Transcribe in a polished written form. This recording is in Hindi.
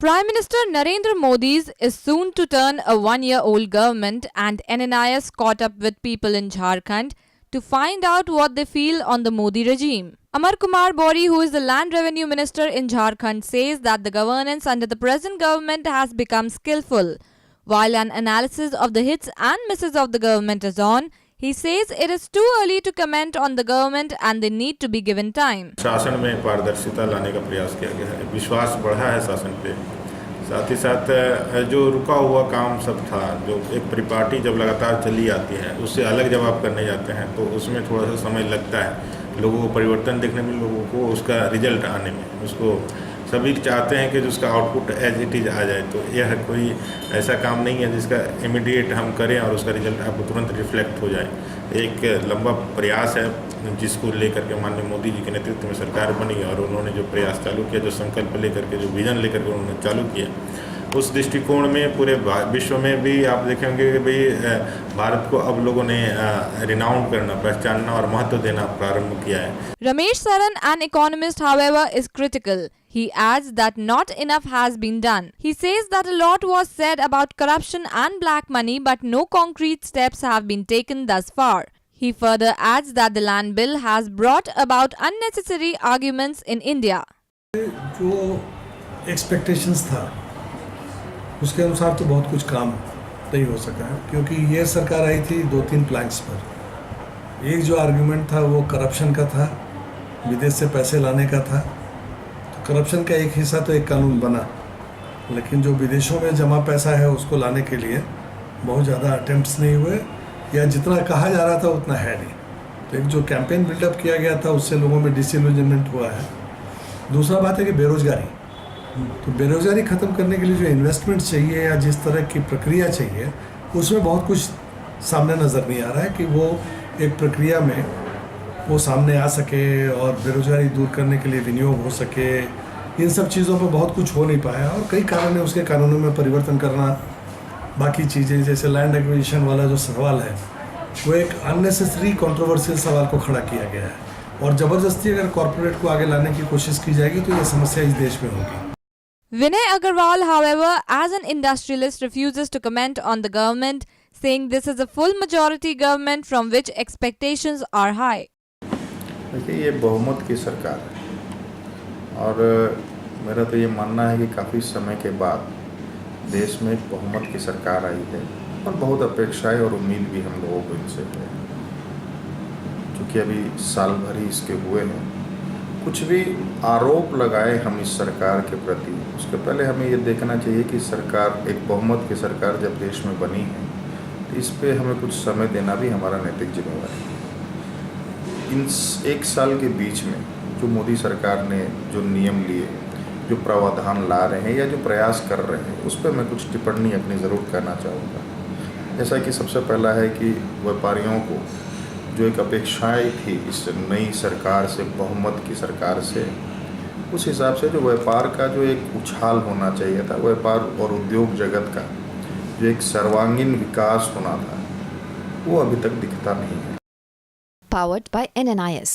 Prime Minister Narendra Modi's is soon to turn a one-year-old government, and NNIS caught up with people in Jharkhand to find out what they feel on the Modi regime. Amar Kumar Bori, who is the Land Revenue Minister in Jharkhand, says that the governance under the present government has become skillful. While an analysis of the hits and misses of the government is on, he says it is too early to comment on the government and they need to be given time. शासन में पारदर्शिता लाने का प्रयास किया गया है, विश्वास बढ़ा है शासन पे। साथ ही साथ जो रुका हुआ काम सब था, जो एक परिपाटी जब लगातार चली आती है उससे अलग जब आप करने जाते हैं तो उसमें थोड़ा सा समय लगता है, लोगों को परिवर्तन देखने में, लोगों को उसका रिजल्ट आने में। उसको सभी चाहते हैं कि उसका आउटपुट एज इट इज़ आ जाए, तो यह कोई ऐसा काम नहीं है जिसका इमीडिएट हम करें और उसका रिजल्ट आपको तुरंत रिफ्लेक्ट हो जाए। एक लंबा प्रयास है जिसको लेकर के माननीय मोदी जी के नेतृत्व में सरकार बनी और उन्होंने जो प्रयास चालू किया, जो संकल्प लेकर के, जो विजन लेकर के उन्होंने चालू किया, उस दृष्टिकोण में पूरे विश्व में भी आप देखेंगे कि भाई भारत को अब लोगों ने रिनाउंड करना, पहचानना और महत्व देना प्रारंभ किया है। Ramesh Saran, an economist, however, is critical. He adds that not enough has been done. He says that a lot was said about corruption and black money, but no concrete steps have been taken thus far. He further adds that the land bill has brought about unnecessary arguments in India. जो expectations था उसके अनुसार तो बहुत कुछ काम नहीं हो सका है, क्योंकि ये सरकार आई थी 2-3 प्लैंक्स पर। एक जो आर्गुमेंट था वो करप्शन का था, विदेश से पैसे लाने का था। तो करप्शन का एक हिस्सा तो एक कानून बना, लेकिन जो विदेशों में जमा पैसा है उसको लाने के लिए बहुत ज़्यादा अटेम्प्ट्स नहीं हुए, या जितना कहा जा रहा था उतना है नहीं। तो एक जो कैंपेन बिल्डअप किया गया था उससे लोगों में डिसइल्यूजनमेंट हुआ है। दूसरा बात है कि बेरोजगारी, तो बेरोजगारी ख़त्म करने के लिए जो इन्वेस्टमेंट चाहिए या जिस तरह की प्रक्रिया चाहिए उसमें बहुत कुछ सामने नज़र नहीं आ रहा है कि वो एक प्रक्रिया में वो सामने आ सके और बेरोजगारी दूर करने के लिए विनियोग हो सके। इन सब चीज़ों पर बहुत कुछ हो नहीं पाया और कई कारण है उसके कानूनों में परिवर्तन करना, बाकी चीज़ें जैसे लैंड एक्विजिशन वाला जो सवाल है वो एक अननेसेसरी कंट्रोवर्शियल सवाल को खड़ा किया गया है और ज़बरदस्ती अगर कॉरपोरेट को आगे लाने की कोशिश की जाएगी तो ये समस्या इस देश में होगी। Vinay Agarwal, however, as an industrialist, refuses to comment on the government, saying this is a full majority government from which expectations are high. देखिए, ये बहुमत की सरकार है और मेरा तो ये मानना है कि काफ़ी समय के बाद देश में एक बहुमत की सरकार आई है और बहुत अपेक्षाएं और उम्मीद भी हम लोगों को इनसे है। चूँकि अभी साल भर ही इसके हुए हैं, कुछ भी आरोप लगाए हम इस सरकार के प्रति, उसके पहले हमें ये देखना चाहिए कि सरकार, एक बहुमत की सरकार जब देश में बनी है तो इस पे हमें कुछ समय देना भी हमारा नैतिक जिम्मेवारी है। इन एक साल के बीच में जो मोदी सरकार ने जो नियम लिए, जो प्रावधान ला रहे हैं या जो प्रयास कर रहे हैं, उस पर मैं कुछ टिप्पणी अपनी ज़रूर करना चाहूँगा। जैसा कि सबसे पहला है कि व्यापारियों को जो एक अपेक्षाएं थी इस नई सरकार से, बहुमत की सरकार से, उस हिसाब से जो व्यापार का जो एक उछाल होना चाहिए था, व्यापार और उद्योग जगत का जो एक सर्वांगीण विकास होना था, वो अभी तक दिखता नहीं है। Powered by NNIS.